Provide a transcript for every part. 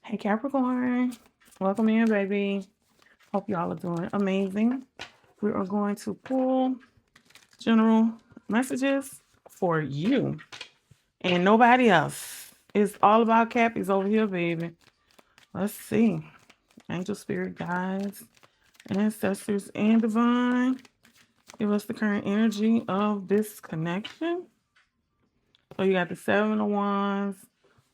Hey Capricorn, welcome in, baby. Hope y'all are doing amazing. We are going to pull general messages for you and nobody else. It's all about Cappies over here, baby. Let's see. Angel, spirit, guides, ancestors, and divine. Give us the current energy of this connection. So you got the Seven of Wands.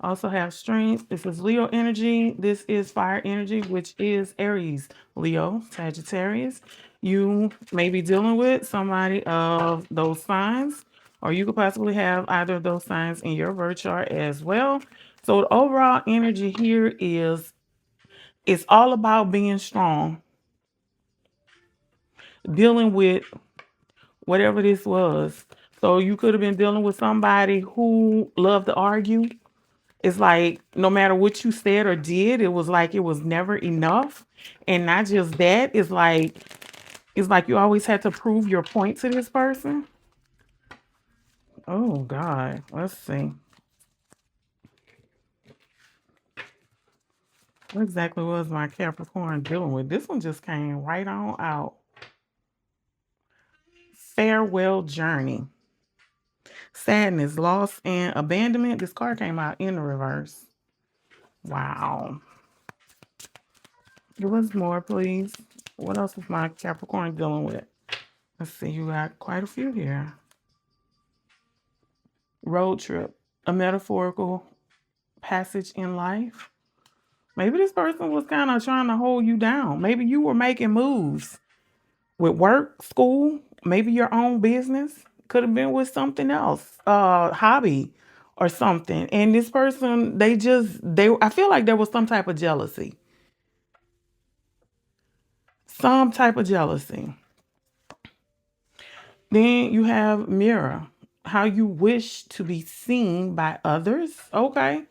Also have strength. This is Leo energy. This is fire energy, which is Aries, Leo, Sagittarius. You may be dealing with somebody of those signs, or you could possibly have either of those signs in your birth chart as well. So the overall energy here is it's all about being strong, dealing with whatever this was. So you could have been dealing with somebody who loved to argue. It's like no matter what you said or did, it was like it was never enough. And not just that, it's like you always had to prove your point to this person. Oh God. Let's see. What exactly was my Capricorn dealing with? This one just came right on out. Farewell journey. Sadness, loss, and abandonment. This card came out in the reverse. Wow. Give us more, please. What else is my Capricorn dealing with? Let's see, you got quite a few here. Road trip, a metaphorical passage in life. Maybe this person was kind of trying to hold you down. Maybe you were making moves with work, school, maybe your own business. Could have been with something else, hobby or something. And this person, I feel like there was some type of jealousy. Some type of jealousy. Then you have mirror, how you wish to be seen by others. Okay.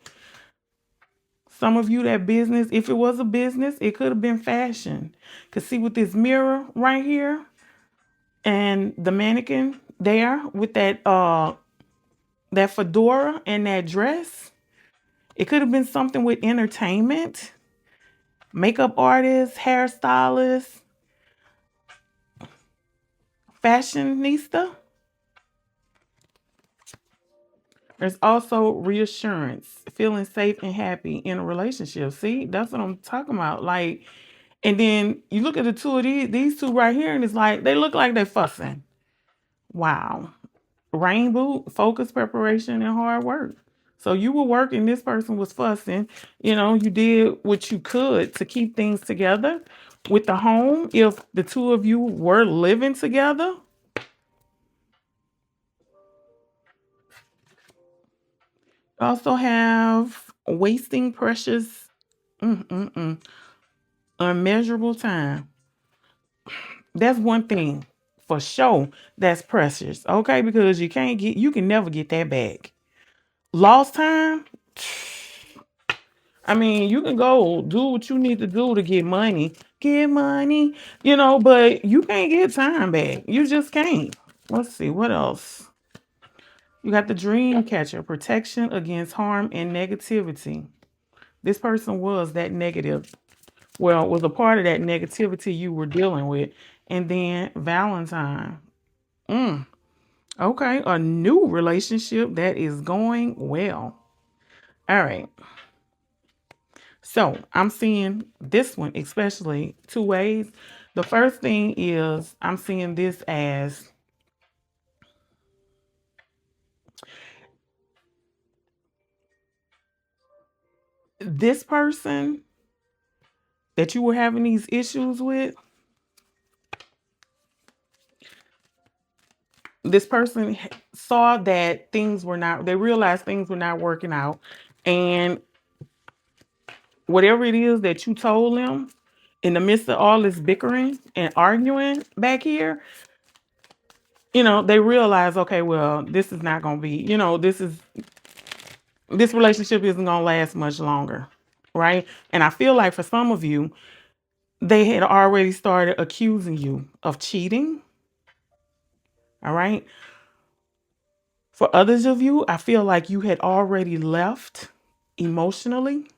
Some of you that business, if it was a business, it could have been fashion. Cause see with this mirror right here and the mannequin there with that fedora and that dress, it could have been something with entertainment, makeup artists, hairstylists, fashionista. There's also reassurance, feeling safe and happy in a relationship. See, that's what I'm talking about. Like, and then you look at the two of these two right here, and it's like they look like they're fussing. Wow. Rain boot, focus, preparation, and hard work. So you were working, this person was fussing. You did what you could to keep things together with the home. If the two of you were living together, also have wasting precious, unmeasurable time. That's one thing for sure that's precious, okay? Because you can never get that back. Lost time, I mean, you can go do what you need to do to get money, but you can't get time back. You just can't. Let's see, what else? You got the dream catcher, protection against harm and negativity. This person was that negative. Well, was a part of that negativity you were dealing with. And then Valentine. Mm, okay, a new relationship that is going well. All right. So I'm seeing this one, especially two ways. The first thing is I'm seeing this as this person that you were having these issues with. This person saw that they realized things were not working out. And whatever it is that you told them in the midst of all this bickering and arguing back here, they realize, okay, well, this is not going to be, this relationship isn't going to last much longer. Right. And I feel like for some of you, they had already started accusing you of cheating. All right. For others of you, I feel like you had already left emotionally.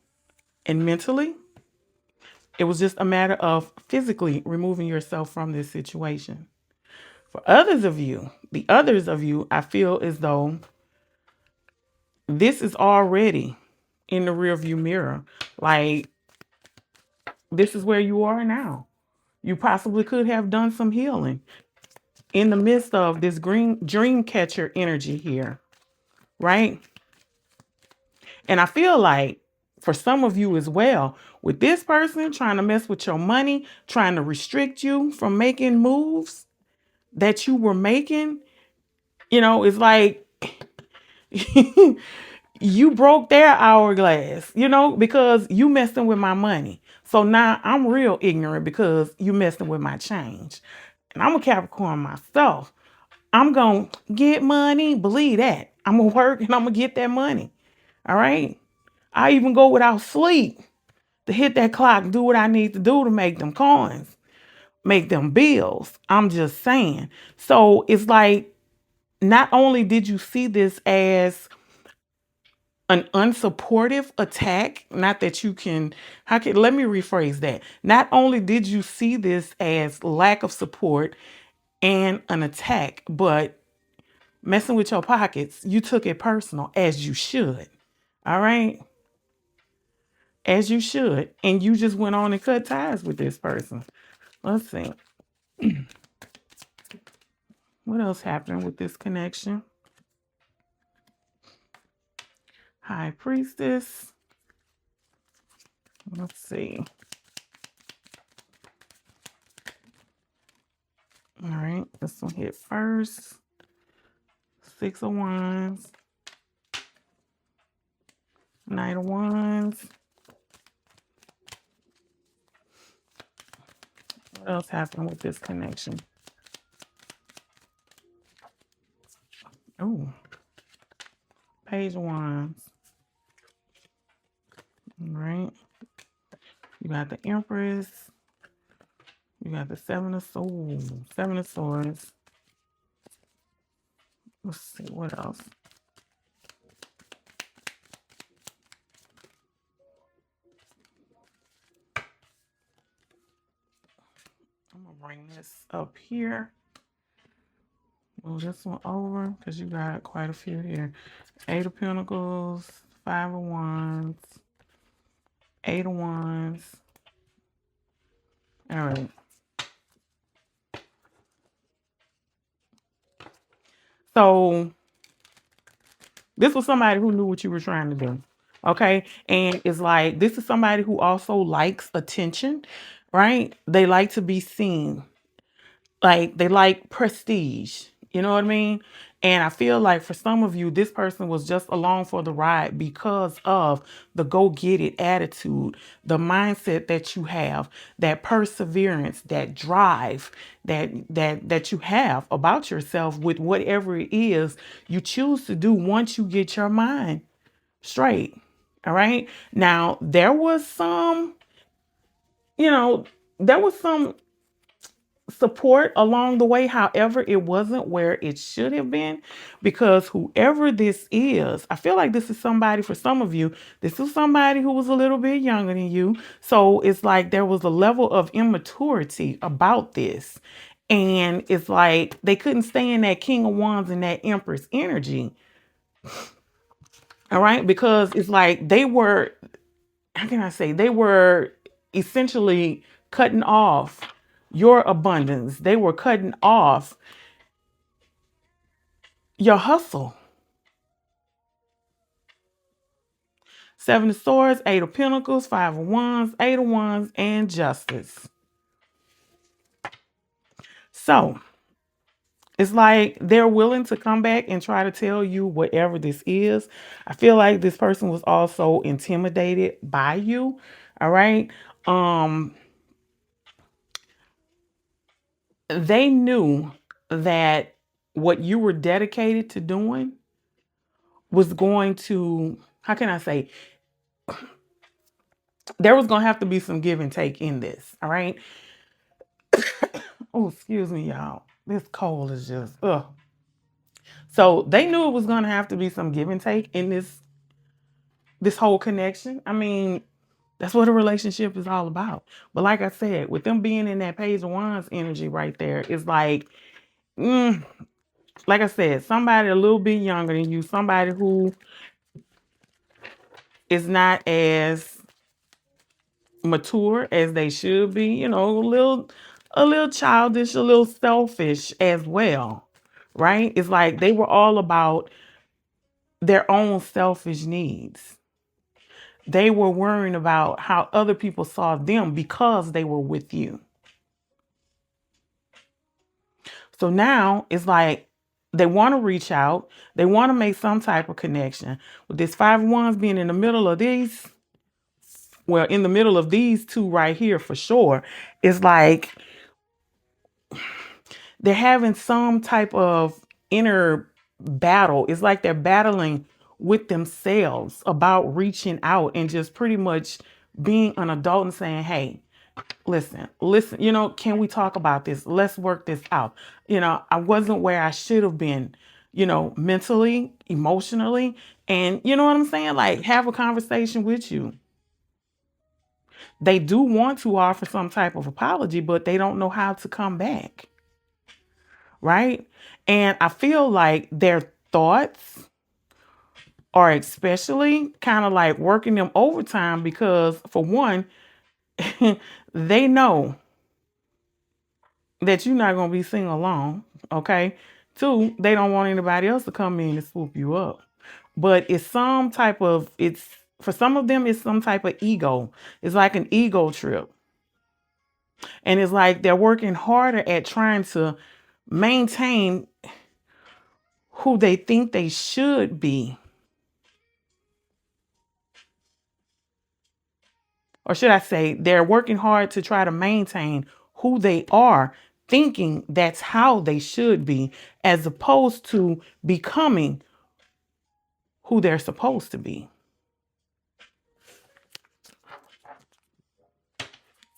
And mentally, it was just a matter of physically removing yourself from this situation. For the others of you, I feel as though this is already in the rearview mirror. Like, this is where you are now. You possibly could have done some healing in the midst of this green dream catcher energy here, right? And I feel like for some of you as well, with this person trying to mess with your money, trying to restrict you from making moves that you were making, it's like you broke their hourglass, because you messing with my money. So now I'm real ignorant because you messing with my change. And I'm a Capricorn myself. I'm going to get money. Believe that. I'm going to work and I'm going to get that money. All right. I even go without sleep to hit that clock and do what I need to do to make them coins, make them bills. I'm just saying. So it's like, not only did you see this as an unsupportive attack, not that you can, let me rephrase that. Not only did you see this as lack of support and an attack, but messing with your pockets, you took it personal, as you should. All right? As you should. And you just went on and cut ties with this person. Let's see. What else happened with this connection? High Priestess. Let's see. All right, this one hit first. 6 of Wands. Knight of Wands. What else happened with this connection? Oh, Page of Wands. All right. You got the Empress. You got the Seven of Swords. Let's see, what else? I'm going to bring this up here. Move this one over because you got quite a few here. 8 of Pentacles, 5 of Wands, 8 of Wands. All right. So this was somebody who knew what you were trying to do. Okay. And it's like, this is somebody who also likes attention, right? They like to be seen. Like, they like prestige. You know what I mean? And I feel like for some of you, this person was just along for the ride because of the go get it attitude, the mindset that you have, that perseverance, that drive that you have about yourself with whatever it is you choose to do once you get your mind straight. All right. Now, there was some, there was some support along the way. However, it wasn't where it should have been, because whoever this is, I feel like this is somebody, for some of you, this is somebody who was a little bit younger than you. So it's like there was a level of immaturity about this. And it's like they couldn't stay in that King of Wands and that Empress energy. All right. Because it's like they were, how can I say, they were essentially cutting off your abundance. They were cutting off your hustle. 7 of Swords, 8 of Pentacles, 5 of Wands, 8 of Wands, and Justice. So it's like they're willing to come back and try to tell you whatever this is. I feel like this person was also intimidated by you. All right. They knew that what you were dedicated to doing was going to, how can I say, there was going to have to be some give and take in this. All right. Oh, excuse me, y'all. This cold is just, ugh. So they knew it was going to have to be some give and take in this whole connection. I mean, That's what a relationship is all about. But like I said, with them being in that Page of Wands energy right there, it's mm, like I said, somebody a little bit younger than you, somebody who is not as mature as they should be, a little childish, a little selfish as well. Right? It's like they were all about their own selfish needs. They were worrying about how other people saw them because they were with you. So now it's like they want to reach out. They want to make some type of connection. With this 5 of Wands being in the middle of these, well, in the middle of these two right here for sure, it's like they're having some type of inner battle. It's like they're battling with themselves about reaching out and just pretty much being an adult and saying, hey, listen, can we talk about this? Let's work this out. I wasn't where I should have been, mentally, emotionally. And you know what I'm saying? Like, have a conversation with you. They do want to offer some type of apology, but they don't know how to come back. Right? And I feel like their thoughts are especially kind of like working them overtime because, for one, they know that you're not going to be single long. Okay. 2, they don't want anybody else to come in and swoop you up. But it's for some of them, it's some type of ego. It's like an ego trip. And it's like they're working harder at trying to maintain who they think they should be. Or should I say, they're working hard to try to maintain who they are, thinking that's how they should be, as opposed to becoming who they're supposed to be.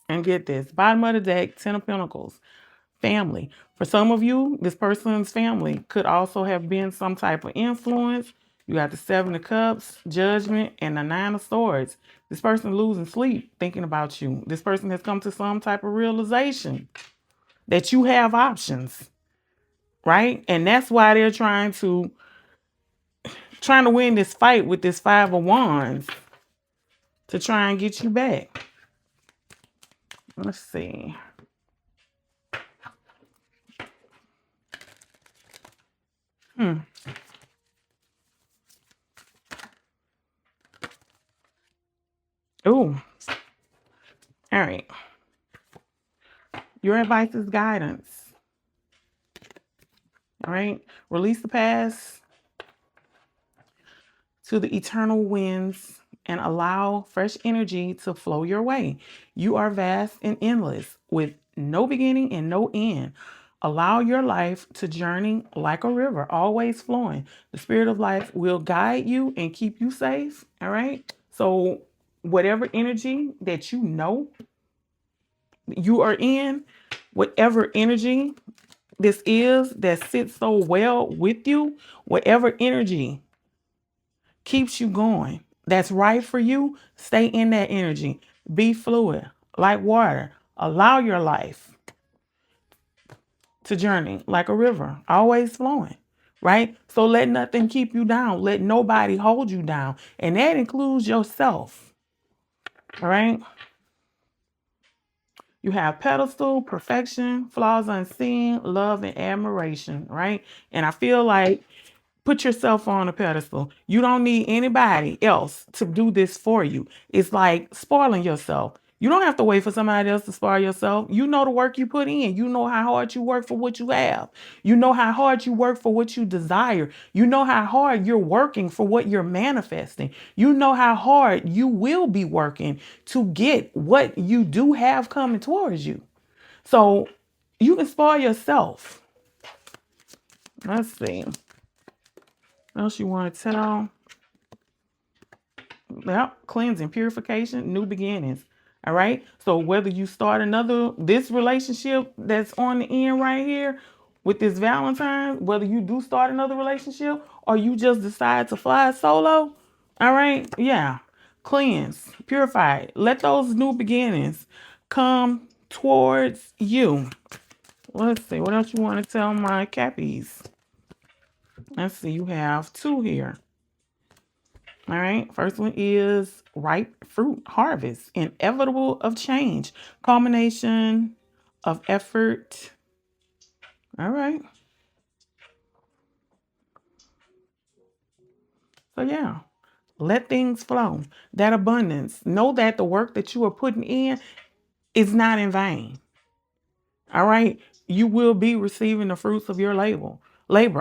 And get this, bottom of the deck, 10 of Pentacles, family. For some of you, this person's family could also have been some type of influence. You got the 7 of Cups, Judgment, and the 9 of Swords. This person losing sleep thinking about you. This person has come to some type of realization that you have options, right? And that's why they're trying to win this fight with this 5 of Wands to try and get you back. Let's see. Oh, all right. Your advice is guidance. All right. Release the past to the eternal winds and allow fresh energy to flow your way. You are vast and endless with no beginning and no end. Allow your life to journey like a river, always flowing. The spirit of life will guide you and keep you safe. All right. So whatever energy that you are in, whatever energy this is that sits so well with you, whatever energy keeps you going, that's right for you, stay in that energy. Be fluid, like water. Allow your life to journey like a river, always flowing, right? So let nothing keep you down. Let nobody hold you down. And that includes yourself, all right? You have pedestal, perfection, flaws unseen, love, and admiration, right? And I feel like put yourself on a pedestal. You don't need anybody else to do this for you. It's like spoiling yourself. You don't have to wait for somebody else to spoil yourself. You know the work you put in. You know how hard you work for what you have. You know how hard you work for what you desire. You know how hard you're working for what you're manifesting. You know how hard you will be working to get what you do have coming towards you. So you can spoil yourself. Let's see. What else you want to tell? Yep, cleansing, purification, new beginnings. All right. So whether you start this relationship that's on the end right here with this Valentine, whether you do start another relationship or you just decide to fly solo, all right. Yeah. cleanse, purify. Let those new beginnings come towards you. Let's see, what else you want to tell my Cappies? Let's see, you have 2 here. All right, first one is ripe fruit harvest, inevitable of change, culmination of effort. All right. So yeah, let things flow. That abundance. Know that the work that you are putting in is not in vain. All right. You will be receiving the fruits of your labor.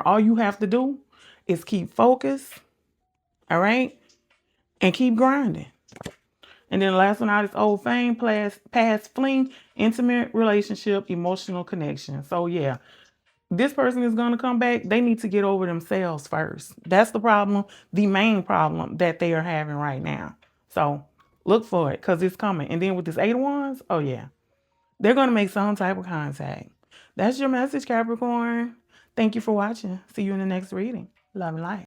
All you have to do is keep focused. All right. And keep grinding. And then the last one out is old fame, past fling, intimate relationship, emotional connection. So yeah, this person is going to come back. They need to get over themselves first. That's the problem, the main problem that they are having right now. So look for it because it's coming. And then with this 8 of Wands, oh yeah, they're going to make some type of contact. That's your message, Capricorn. Thank you for watching. See you in the next reading. Love and light.